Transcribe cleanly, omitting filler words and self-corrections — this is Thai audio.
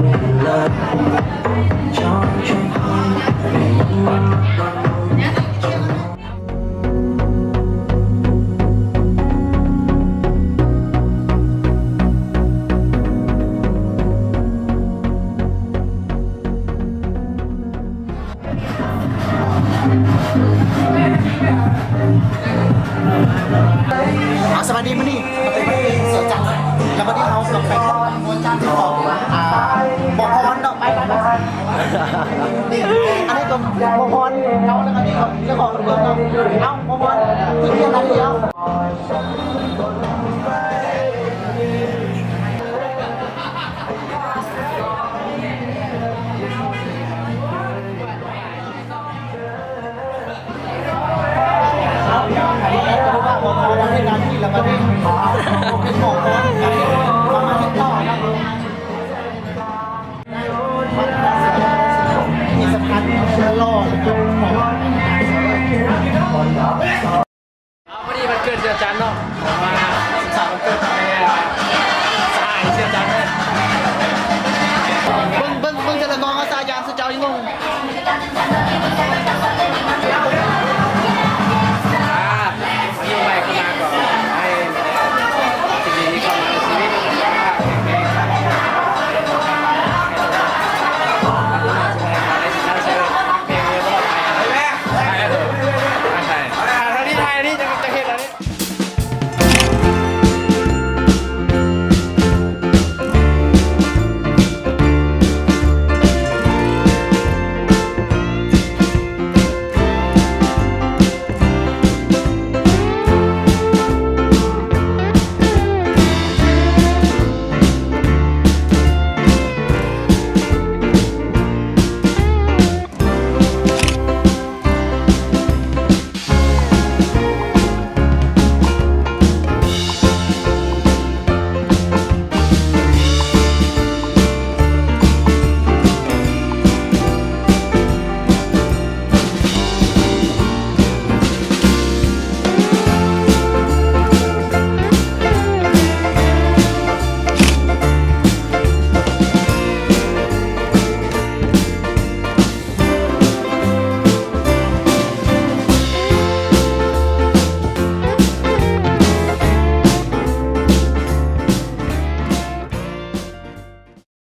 สวัสดีมานี่มาเป็นเสือจังแล้ววันนี้เราลงไปมวนจันทร์ที่บอกบอกพรดอกไปอันนี้ก็บอกพรเขาแล้วก็นี่ก็เจ้าของเมืองเราเอาบอกพรที่เรียนอะไรเดียวบอกพรในการที่เราไม่ได้เป็นบอกพรมาที่ต่อครับมีสำคัญตลอดพอดีมันเกิดเสียจันเนาะมาสาวมันเกิดสายเสียจันเลยเบิ้งจะละกองอาซายานสุเจ้ายิ่งง